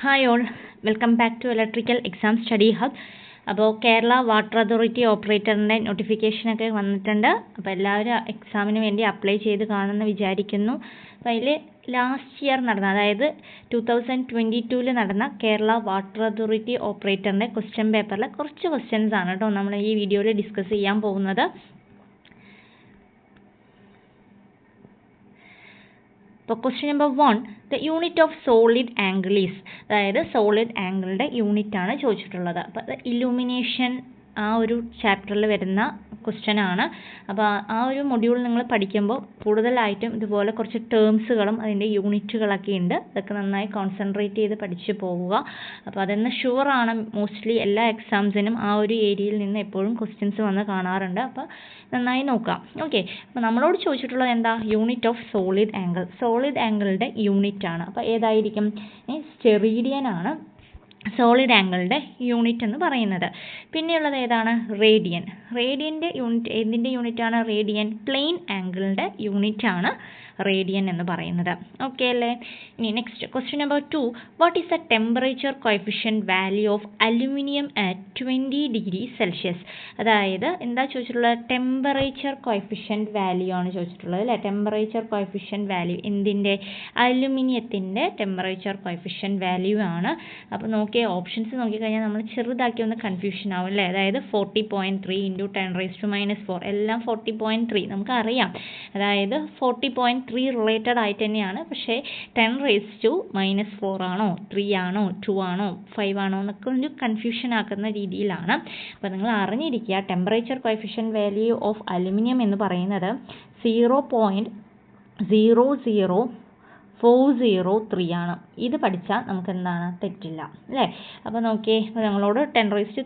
Hi all, welcome back to Electrical Exam Study Hub. അപ്പോൾ Kerala water authority ഓപ്പറേറ്ററിൻ്റെ നോട്ടിഫിക്കേഷനൊക്കെ വന്നിട്ടുണ്ട്. അപ്പോൾ എല്ലാവരും എക്സാമിന് വേണ്ടി അപ്ലൈ ചെയ്ത് കാണുമെന്ന് വിചാരിക്കുന്നു. അപ്പോൾ അതിൽ ലാസ്റ്റ് ഇയർ നടന്ന, അതായത് 2022 നടന്ന കേരള വാട്ടർ അതോറിറ്റി ഓപ്പറേറ്ററിൻ്റെ ക്വസ്റ്റ്യൻ പേപ്പറിലെ കുറച്ച് ക്വസ്റ്റ്യൻസ് ആണ് കേട്ടോ നമ്മൾ ഈ വീഡിയോയിൽ ഡിസ്കസ് ചെയ്യാൻ പോകുന്നത്. അപ്പോൾ question number 1, the unit of solid angle is, അതായത് സോളിഡ് ആംഗിളിൻ്റെ യൂണിറ്റാണ് ചോദിച്ചിട്ടുള്ളത്. അപ്പോൾ അത് ഇലൂമിനേഷൻ ആ ഒരു ചാപ്റ്ററിൽ വരുന്ന ക്വസ്റ്റ്യൻ ആണ്. അപ്പോൾ ആ ഒരു മൊഡ്യൂൾ നിങ്ങൾ പഠിക്കുമ്പോൾ കൂടുതലായിട്ടും ഇതുപോലെ കുറച്ച് ടേംസുകളും അതിൻ്റെ യൂണിറ്റുകളൊക്കെ ഉണ്ട്. അതൊക്കെ നന്നായി കോൺസെൻട്രേറ്റ് ചെയ്ത് പഠിച്ചു പോവുക. അപ്പോൾ അതെന്ന് ഷുവറാണ്, മോസ്റ്റ്ലി എല്ലാ എക്സാംസിനും ആ ഒരു ഏരിയയിൽ നിന്ന് എപ്പോഴും ക്വസ്റ്റ്യൻസ് വന്ന് കാണാറുണ്ട്. അപ്പോൾ നന്നായി നോക്കാം. ഓക്കെ, അപ്പോൾ നമ്മളോട് ചോദിച്ചിട്ടുള്ളത് എന്താ? Unit of solid angle. Solid ആംഗിളിൻ്റെ യൂണിറ്റ് ആണ്. അപ്പോൾ ഏതായിരിക്കും? സ്റ്റെറീഡിയൻ ആണ് സോളിഡ് ആംഗിളിൻ്റെ യൂണിറ്റ് എന്ന് പറയുന്നത്. പിന്നെയുള്ളത് ഏതാണ്? റേഡിയൻ. റേഡിയൻ്റെ യൂണിറ്റ് ഏതിൻ്റെ യൂണിറ്റാണ്? റേഡിയൻ. പ്ലെയിൻ ആംഗിളിൻ്റെ യൂണിറ്റാണ് റേഡിയൻ എന്ന് പറയുന്നത്. ഓക്കെ അല്ലേ? ഇനി next question number 2, what is the temperature coefficient value of aluminium at 20 degree Celsius? അതായത് എന്താ ചോദിച്ചിട്ടുള്ളത്? ടെമ്പറേച്ചർ കോഎഫിഷ്യൻറ്റ് വാല്യൂ ആണ് ചോദിച്ചിട്ടുള്ളത് അല്ലേ? ടെമ്പറേച്ചർ കോഎഫിഷ്യൻറ്റ് വാല്യൂ എന്തിൻ്റെ? അലുമിനിയത്തിൻ്റെ ടെമ്പറേച്ചർ കോഎഫിഷ്യൻറ്റ് വാല്യൂ ആണ്. അപ്പോൾ നോക്കിയേ, ഓപ്ഷൻസ് നോക്കിക്കഴിഞ്ഞാൽ നമ്മൾ ചെറുതാക്കി ഒന്ന് കൺഫ്യൂഷൻ ആവും അല്ലേ? അതായത് 40.3 × 10⁻⁻⁴ എല്ലാം 40.3 നമുക്കറിയാം. അതായത് 40.3 റിലേറ്റഡ് ആയിട്ട് തന്നെയാണ്. പക്ഷേ 10⁻⁻⁴ ആണോ, 3 ആണോ, 2 ആണോ, 5 ആണോ എന്നൊക്കെ ഒരു കൺഫ്യൂഷൻ ആക്കുന്ന രീതിയിലാണ്. അപ്പോൾ നിങ്ങൾ അറിഞ്ഞിരിക്കുക, temperature coefficient value of aluminium എന്ന് പറയുന്നത് 0.00403 ആണ്. ഇത് പഠിച്ചാൽ നമുക്ക് എന്താണ്? തെറ്റില്ല അല്ലേ? അപ്പോൾ നോക്കിയേ, അപ്പോൾ ഞങ്ങളോട് 10⁻³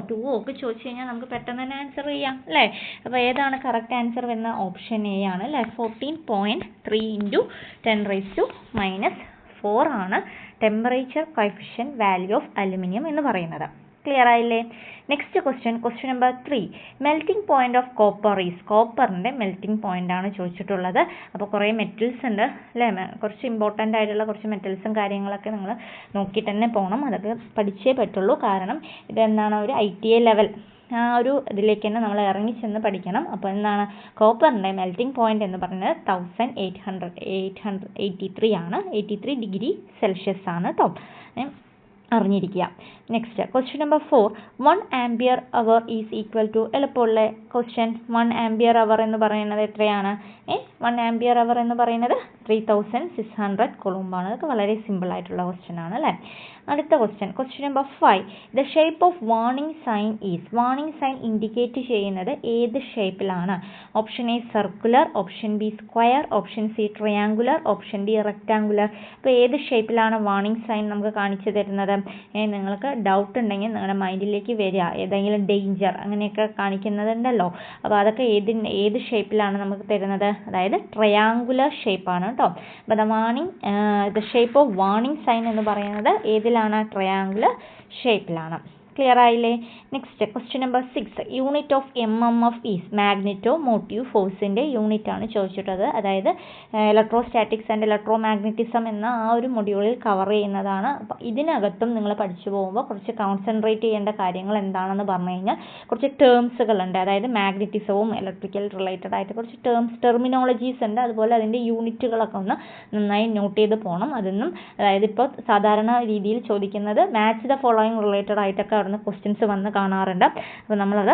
2 ഒക്കെ ചോദിച്ചു കഴിഞ്ഞാൽ നമുക്ക് പെട്ടെന്ന് തന്നെ ആൻസർ ചെയ്യാം അല്ലേ? അപ്പോൾ ഏതാണ് കറക്റ്റ് ആൻസർ വരുന്ന? ഓപ്ഷൻ എ ആണ് അല്ലേ? 14.3 × 10⁻⁻⁴ ആണ് temperature coefficient value of aluminium എന്ന് പറയുന്നത്. ക്ലിയർ ആയില്ലേ? Next question number 3, melting point of copper is. കോപ്പറിൻ്റെ മെൽറ്റിംഗ് പോയിന്റ് ആണ് ചോദിച്ചിട്ടുള്ളത്. അപ്പോൾ കുറേ മെറ്റൽസ് ഉണ്ട് അല്ലേ? കുറച്ച് ഇമ്പോർട്ടൻ്റ് ആയിട്ടുള്ള കുറച്ച് മെറ്റൽസും കാര്യങ്ങളൊക്കെ നിങ്ങൾ നോക്കിയിട്ട് തന്നെ പോകണം. അതൊക്കെ പഠിച്ചേ പറ്റുള്ളൂ. കാരണം ഇതെന്താണ്, ഒരു ITA ലെവൽ ആ ഒരു ഇതിലേക്ക് തന്നെ നമ്മൾ ഇറങ്ങി ചെന്ന് പഠിക്കണം. അപ്പോൾ എന്താണ് കോപ്പറിൻ്റെ മെൽറ്റിംഗ് പോയിന്റ് എന്ന് പറയുന്നത് 1883 ആണ്. 83 ഡിഗ്രി സെൽഷ്യസ് ആണ് കേട്ടോ. അറിഞ്ഞിരിക്കുക. Next question number 4, 1 ampere hour is equal to. എളുപ്പമുള്ള ക്വസ്റ്റ്യൻ. 1 ആംപിയർ അവർ എന്ന് പറയുന്നത് എത്രയാണ്? 1 ആംപിയർ അവർ എന്ന് പറയുന്നത് 3600 കൂളോംബാണ്. അതൊക്കെ വളരെ സിമ്പിൾ ആയിട്ടുള്ള ക്വസ്റ്റ്യൻ ആണ് അല്ലേ? അടുത്ത question number 5, the shape of warning sign is. Warning sign indicate ചെയ്യുന്നത് ഏത് ഷേപ്പിലാണ്? Option A circular, option B square, option C triangular, option D rectangular. അപ്പോൾ ഏത് ഷേപ്പിലാണ് വാർണിംഗ് സൈൻ നമുക്ക് കാണിച്ചു തരുന്നത്? നിങ്ങൾക്ക് ഡൗട്ട് ഉണ്ടെങ്കിൽ നിങ്ങളുടെ മൈൻഡിലേക്ക് വരിക, ഏതെങ്കിലും ഡേഞ്ചർ അങ്ങനെയൊക്കെ കാണിക്കുന്നതുണ്ടല്ലോ. അപ്പോൾ അതൊക്കെ ഏത് ഷേപ്പിലാണ് നമുക്ക് തരുന്നത്? അതായത് ട്രയാങ്കുലർ ഷേപ്പാണ് കേട്ടോ. അപ്പോൾ the shape of warning sign എന്ന് പറയുന്നത് ഏതിലാണ്? ട്രയാങ്കുലർ ഷേപ്പിലാണ്. ക്ലിയർ ആയില്ലേ? Next question number 6, unit of MMF is. Magneto motive ഫോഴ്സിൻ്റെ യൂണിറ്റ് ആണ് ചോദിച്ചിട്ടത്. അതായത് ഇലക്ട്രോസ്റ്റാറ്റിക്സ് ആൻഡ് ഇലക്ട്രോ മാഗ്നറ്റിസം എന്ന ആ ഒരു മൊഡ്യൂളിൽ കവർ ചെയ്യുന്നതാണ്. അപ്പോൾ ഇതിനകത്തും നിങ്ങൾ പഠിച്ചു പോകുമ്പോൾ കുറച്ച് കോൺസെൻട്രേറ്റ് ചെയ്യേണ്ട കാര്യങ്ങൾ എന്താണെന്ന് പറഞ്ഞു കഴിഞ്ഞാൽ കുറച്ച് ടേംസുകളുണ്ട്. അതായത് മാഗ്നറ്റിസവും ഇലക്ട്രിക്കൽ റിലേറ്റഡ് ആയിട്ട് കുറച്ച് ടെർമിനോളജീസ് ഉണ്ട്. അതുപോലെ അതിൻ്റെ യൂണിറ്റുകളൊക്കെ ഒന്ന് നന്നായി നോട്ട് ചെയ്ത് പോകണം. അതൊന്നും, അതായത് ഇപ്പോൾ സാധാരണ രീതിയിൽ ചോദിക്കുന്നത് മാച്ച് ദ ഫോളോയിങ് റിലേറ്റഡ് ആയിട്ടൊക്കെ അവിടുന്ന് ക്വസ്റ്റ്യൻസ് വന്ന് കാണാറുണ്ട്. അപ്പോൾ നമ്മളത്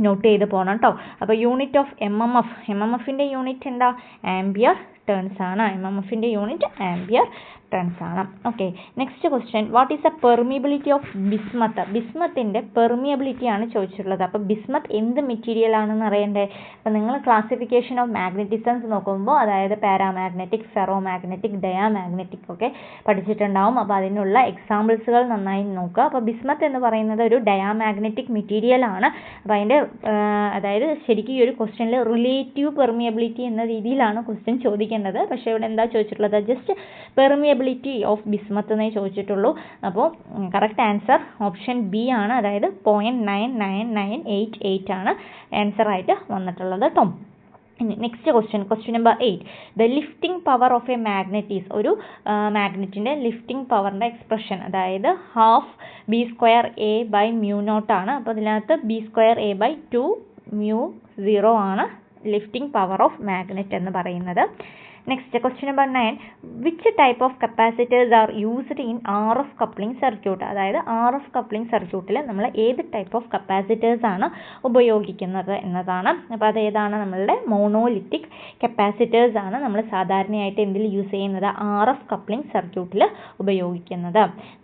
നോട്ട് ചെയ്ത് പോകണം കേട്ടോ. അപ്പോൾ യൂണിറ്റ് ഓഫ് MMFൻ്റെ യൂണിറ്റ് എന്താ? ആംപിയർ ടേൺസ് ആണ്. MMFൻ്റെ യൂണിറ്റ് ആംപിയർ ടേൺസ് ആണ്. Okay, next question, what is the permeability of bismuth? ബിസ്മത്തിൻ്റെ പെർമിയബിലിറ്റി ആണ് ചോദിച്ചിട്ടുള്ളത്. അപ്പോൾ ബിസ്മത്ത് എന്ത് മെറ്റീരിയൽ ആണെന്ന് അറിയണ്ടേ? അപ്പോൾ നിങ്ങൾ ക്ലാസിഫിക്കേഷൻ ഓഫ് മാഗ്നറ്റിസംസ് നോക്കുമ്പോൾ, അതായത് പാരാമാഗ്നറ്റിക്, ഫെറോ മാഗ്നറ്റിക്, ഡയാമാഗ്നറ്റിക് ഒക്കെ പഠിച്ചിട്ടുണ്ടാവും. അപ്പോൾ അതിനുള്ള എക്സാമ്പിൾസുകൾ നന്നായി നോക്കുക. അപ്പോൾ ബിസ്മത്ത് എന്ന് പറയുന്നത് ഒരു ഡയാമാഗ്നറ്റിക് മെറ്റീരിയൽ ആണ്. അപ്പോൾ അതിൻ്റെ അതായത് ശരിക്കും ഈ ഒരു ക്വസ്റ്റ്യനിൽ റിലേറ്റീവ് പെർമിയബിലിറ്റി എന്ന രീതിയിലാണ് ക്വസ്റ്റ്യൻ ചോദിക്കേണ്ടത്. പക്ഷേ ഇവിടെ എന്താ ചോദിച്ചിട്ടുള്ളത്? ജസ്റ്റ് പെർമിയബിലിറ്റി ഓഫ് ബിസ്മത്ത് എന്നേ ചോദിച്ചിട്ടുള്ളൂ. അപ്പോൾ കറക്റ്റ് ആൻസർ ഓപ്ഷൻ ബി ആണ്. അതായത് 0.99988 ആണ് ആൻസർ ആയിട്ട് വന്നിട്ടുള്ളത് കേട്ടോ. Next question number 8. The lifting power of A magnet is. ഒരു മാഗ്നറ്റിൻ്റെ ലിഫ്റ്റിംഗ് പവറിൻ്റെ എക്സ്പ്രഷൻ, അതായത് ഹാഫ് b²a/μ0 ആണ്. അപ്പോൾ ഇതിനകത്ത് b²a/2μ0 ആണ് ലിഫ്റ്റിംഗ് പവർ ഓഫ് മാഗ്നറ്റ് എന്ന് പറയുന്നത്. Next question number 9. Which type of capacitors are used in RF coupling circuit. അതായത് RF coupling സർക്യൂട്ടിൽ നമ്മൾ ഏത് ടൈപ്പ് ഓഫ് കപ്പാസിറ്റേഴ്സ് ആണ് ഉപയോഗിക്കുന്നത് എന്നതാണ്. അപ്പോൾ അതേതാണ്? നമ്മളുടെ മോണോലിറ്റിക് കപ്പാസിറ്റേഴ്സ് ആണ് നമ്മൾ സാധാരണയായിട്ട് എന്തിൽ യൂസ് ചെയ്യുന്നത്? RF കപ്ലിംഗ് സർക്യൂട്ടിൽ ഉപയോഗിക്കുന്നത്.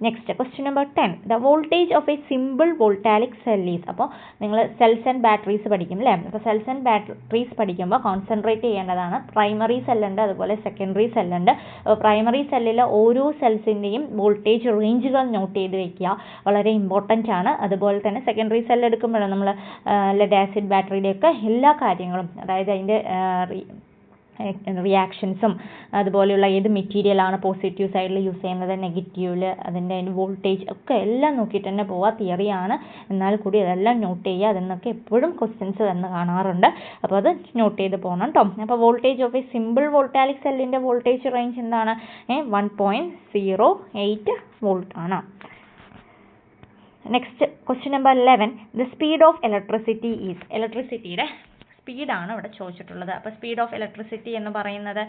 Next question number 10. The voltage of a simple voltaic cell is. അപ്പോൾ നിങ്ങൾ സെൽസ് ആൻഡ് ബാറ്ററീസ് പഠിക്കും അല്ലേ? അപ്പോൾ സെൽസ് ആൻഡ് ബാറ്ററീസ് പഠിക്കുമ്പോൾ കോൺസെൻട്രേറ്റ് ചെയ്യേണ്ടതാണ് പ്രൈമറി സെല്ലുണ്ട്, അതുപോലെ സെക്കൻഡറി സെല്ലുണ്ട്. പ്രൈമറി സെല്ലിലെ ഓരോ സെൽസിൻ്റെയും വോൾട്ടേജ് റേഞ്ചുകൾ നോട്ട് ചെയ്ത് വെക്കുക, വളരെ ഇമ്പോർട്ടൻ്റ് ആണ്. അതുപോലെ തന്നെ സെക്കൻഡറി സെല്ല് എടുക്കുമ്പോഴാണ് നമ്മൾ ലെഡ് ആസിഡ് ബാറ്ററിയുടെയൊക്കെ എല്ലാ കാര്യങ്ങളും, അതായത് അതിൻ്റെ റിയാക്ഷൻസും അതുപോലെയുള്ള ഏത് മെറ്റീരിയലാണ് പോസിറ്റീവ് സൈഡിൽ യൂസ് ചെയ്യുന്നത്, നെഗറ്റീവിൽ അതിൻ്റെ വോൾട്ടേജ് ഒക്കെ എല്ലാം നോക്കിയിട്ട് തന്നെ പോവുക. തിയറിയാണ്, എന്നാൽ കൂടി അതെല്ലാം നോട്ട് ചെയ്യുക. അതിനൊക്കെ എപ്പോഴും ക്വസ്റ്റ്യൻസ് വന്ന് കാണാറുണ്ട്. അപ്പോൾ അത് നോട്ട് ചെയ്ത് പോകണം കേട്ടോ. അപ്പോൾ voltage of a simple voltaic സെല്ലിൻ്റെ വോൾട്ടേജ് റേഞ്ച് എന്താണ്? 1.08 വോൾട്ട് ആണ്. Next question number 11. The speed of electricity is. ഇലക്ട്രിസിറ്റിയുടെ സ്പീഡാണ് ഇവിടെ ചോദിച്ചിട്ടുള്ളത്. അപ്പോൾ സ്പീഡ് ഓഫ് ഇലക്ട്രിസിറ്റി എന്ന് പറയുന്നത്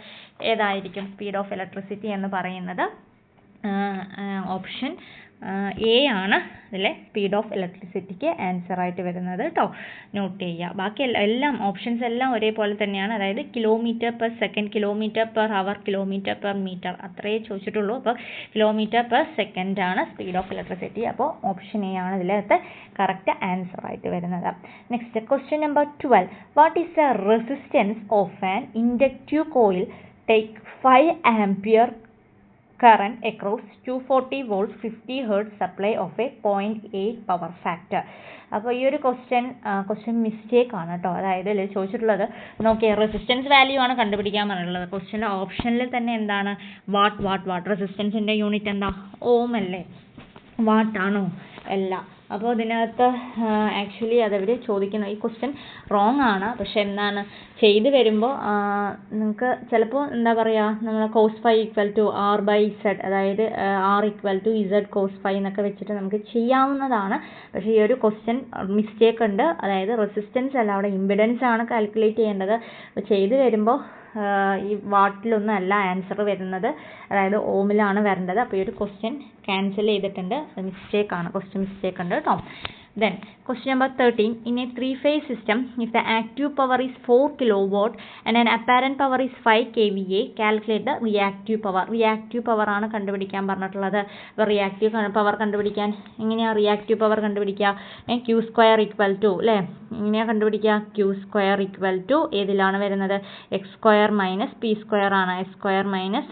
ഏതായിരിക്കും? സ്പീഡ് ഓഫ് ഇലക്ട്രിസിറ്റി എന്ന് പറയുന്നത് ഓപ്ഷൻ എ ആണ് ഇതിലെ സ്പീഡ് ഓഫ് ഇലക്ട്രിസിറ്റിക്ക് ആൻസറായിട്ട് വരുന്നത് കേട്ടോ. നോട്ട് ചെയ്യുക. ബാക്കി എല്ലാം ഓപ്ഷൻസ് എല്ലാം ഒരേപോലെ തന്നെയാണ്. അതായത് kilometre per second, kilometre per hour, kilometre per metre, അത്രയേ ചോദിച്ചിട്ടുള്ളൂ. അപ്പോൾ കിലോമീറ്റർ പെർ സെക്കൻഡ് ആണ് സ്പീഡ് ഓഫ് ഇലക്ട്രിസിറ്റി. അപ്പോൾ ഓപ്ഷൻ എ ആണ് ഇതിലത്തെ കറക്റ്റ് ആൻസറായിട്ട് വരുന്നത്. Next question number 12. What is the resistance of an inductive coil take 5 ampere current across 240 volts 50 hertz supply of a 0.8 power factor. അപ്പോൾ ഈ ഒരു ക്വസ്റ്റ്യൻ മിസ്റ്റേക്ക് ആണ് കേട്ടോ. അതായത് ഇതിൽ ചോദിച്ചിട്ടുള്ളത് നോക്കിയേ, റെസിസ്റ്റൻസ് വാല്യൂ ആണ് കണ്ടുപിടിക്കാൻ പറഞ്ഞിട്ടുള്ളത്. ക്വസ്റ്റ്യൻ്റെ ഓപ്ഷനിൽ തന്നെ എന്താണ്? വാട്ട് റെസിസ്റ്റൻസിൻ്റെ യൂണിറ്റ് എന്താ? ഓം അല്ലേ? വാട്ടാണോ? അല്ല. അപ്പോൾ ഇതിനകത്ത് ആക്ച്വലി അതവർ ചോദിക്കുന്ന ഈ ക്വസ്റ്റ്യൻ റോങ് ആണ്. പക്ഷെ എന്താണ് ചെയ്ത് വരുമ്പോൾ നിങ്ങൾക്ക് ചിലപ്പോൾ എന്താ പറയുക, നമ്മൾ കോസ് ഫൈ =R/Z, അതായത് R =Z cos φ എന്നൊക്കെ വെച്ചിട്ട് നമുക്ക് ചെയ്യാവുന്നതാണ്. പക്ഷേ ഈ ഒരു ക്വസ്റ്റ്യൻ മിസ്റ്റേക്ക് ഉണ്ട്. അതായത് റെസിസ്റ്റൻസ് അല്ല, അവിടെ ഇമ്പിഡൻസ് ആണ് കാൽക്കുലേറ്റ് ചെയ്യേണ്ടത്. അപ്പോൾ ചെയ്ത് വരുമ്പോൾ ഈ വാട്ടിലൊന്നും അല്ല ആൻസർ വരുന്നത്, അതായത് ഓമിലാണ് വരേണ്ടത്. അപ്പോൾ ഈ ഒരു ക്വസ്റ്റ്യൻ ക്യാൻസൽ ചെയ്തിട്ടുണ്ട്. മിസ്റ്റേക്ക് ആണ്, ക്വസ്റ്റ്യൻ മിസ്റ്റേക്ക് ഉണ്ട് കേട്ടോ. Then question number 13. In a three-phase system, if the active power is 4 kilowatt and an apparent power is 5 kVA, calculate the reactive power. Reactive power ആണ് കണ്ടുപിടിക്കാൻ പറഞ്ഞിട്ടുള്ളത്. അപ്പോൾ റിയാക്റ്റീവ് പവർ കണ്ടുപിടിക്കാൻ എങ്ങനെയാണ് റിയാക്റ്റീവ് പവർ കണ്ടുപിടിക്കുക? Q² അല്ലേ? എങ്ങനെയാണ് കണ്ടുപിടിക്കുക? Q² ഏതിലാണ് വരുന്നത്? x² - p² ആണ്. x²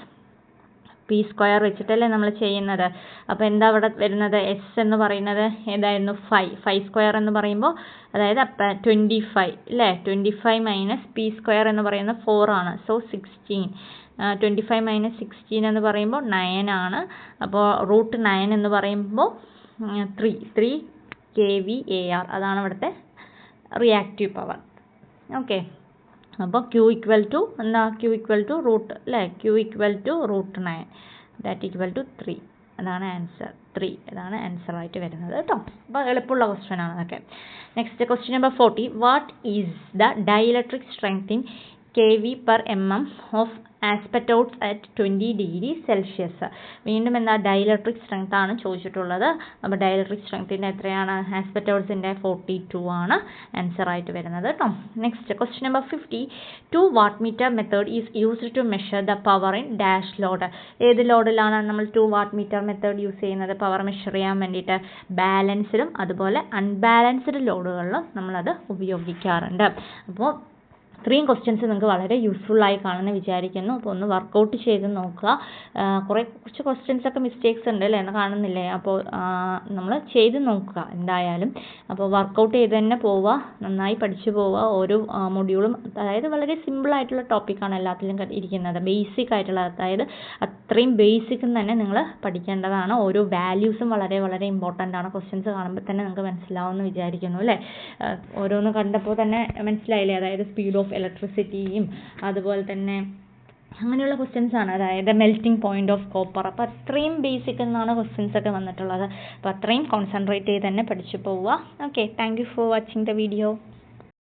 - p² വെച്ചിട്ടല്ലേ നമ്മൾ ചെയ്യുന്നത്. അപ്പോൾ എന്താ അവിടെ വരുന്നത്? എസ് എന്ന് പറയുന്നത് ഏതായിരുന്നു? 5² എന്ന് പറയുമ്പോൾ അതായത് 25 അല്ലേ? 25 - p² എന്ന് പറയുന്നത് 4 ആണ്. സോ 16. 25 - 16 എന്ന് പറയുമ്പോൾ 9 ആണ്. അപ്പോൾ √9 എന്ന് പറയുമ്പോൾ 3 kVAR. അതാണ് ഇവിടുത്തെ റിയാക്റ്റീവ് പവർ. ഓക്കെ. അപ്പോൾ Q എന്താ? Q റൂട്ട് അല്ലേ? Q √9 that = 3. അതാണ് ആൻസർ. 3 അതാണ് ആൻസറായിട്ട് വരുന്നത് കേട്ടോ. അപ്പോൾ എളുപ്പമുള്ള ക്വസ്റ്റ്യൻ ആണ് അതൊക്കെ. Next question number 40. What is the dielectric strength in kV/mm of asbestos at 20 degree Celsius? വീണ്ടും എന്താ? ഡൈഇലക്ട്രിക് സ്ട്രെങ്ത് ആണ് ചോദിച്ചിട്ടുള്ളത്. അപ്പോൾ ഡൈഇലക്ട്രിക് സ്ട്രെങ്ത്തിൻ്റെ എത്രയാണ്? ആസ്പെറ്റോട്സിൻ്റെ 42 ആണ് ആൻസറായിട്ട് വരുന്നത് കേട്ടോ. Next question number 50. 2 watt metre method is used to measure the power in dash load. ഏത് ലോഡിലാണ് നമ്മൾ 2 വാട്ട് മീറ്റർ മെത്തേഡ് യൂസ് ചെയ്യുന്നത് പവർ മെഷർ ചെയ്യാൻ വേണ്ടിയിട്ട്? ബാലൻസ്ഡും അതുപോലെ അൺബാലൻസ്ഡ് ലോഡുകളിലും നമ്മളത് ഉപയോഗിക്കാറുണ്ട്. അപ്പോൾ ഇത്രയും ക്വസ്റ്റ്യൻസ് നിങ്ങൾക്ക് വളരെ യൂസ്ഫുള്ളായി കാണുമെന്ന് വിചാരിക്കുന്നു. അപ്പോൾ ഒന്ന് വർക്കൗട്ട് ചെയ്ത് നോക്കുക. കുറച്ച് ക്വസ്റ്റ്യൻസൊക്കെ മിസ്റ്റേക്സ് ഉണ്ട് അല്ലേ? എന്ന് കാണുന്നില്ലേ? അപ്പോൾ നമ്മൾ ചെയ്ത് നോക്കുക എന്തായാലും. അപ്പോൾ വർക്കൗട്ട് ചെയ്ത് തന്നെ പോവുക, നന്നായി പഠിച്ചു പോവുക. ഓരോ മൊഡ്യൂളും അതായത് വളരെ സിമ്പിളായിട്ടുള്ള ടോപ്പിക്കാണ് എല്ലാത്തിലും ഇരിക്കുന്നത്. ബേസിക് ആയിട്ടുള്ള, അതായത് അത്രയും ബേസിക് തന്നെ നിങ്ങൾ പഠിക്കേണ്ടതാണ്. ഓരോ വാല്യൂസും വളരെ വളരെ ഇമ്പോർട്ടൻ്റ് ആണ്. ക്വസ്റ്റ്യൻസ് കാണുമ്പോൾ തന്നെ നിങ്ങൾക്ക് മനസ്സിലാവുമെന്ന് വിചാരിക്കുന്നു അല്ലേ? ഓരോന്ന് കണ്ടപ്പോൾ തന്നെ മനസ്സിലായില്ലേ? അതായത് സ്പീഡ് ഓഫ് ഓഫ് ഇലക്ട്രിസിറ്റിയും അതുപോലെ തന്നെ അങ്ങനെയുള്ള ക്വസ്റ്റ്യൻസ് ആണ്, അതായത് മെൽറ്റിംഗ് പോയിന്റ് ഓഫ് കോപ്പർ. അപ്പോൾ അത്രയും ബേസിക് എന്നാണ് ക്വസ്റ്റ്യൻസ് ഒക്കെ വന്നിട്ടുള്ളത്. അപ്പോൾ അത്രയും കോൺസെൻട്രേറ്റ് ചെയ്ത് തന്നെ പഠിച്ചു പോവുക. Okay, thank you for watching the video.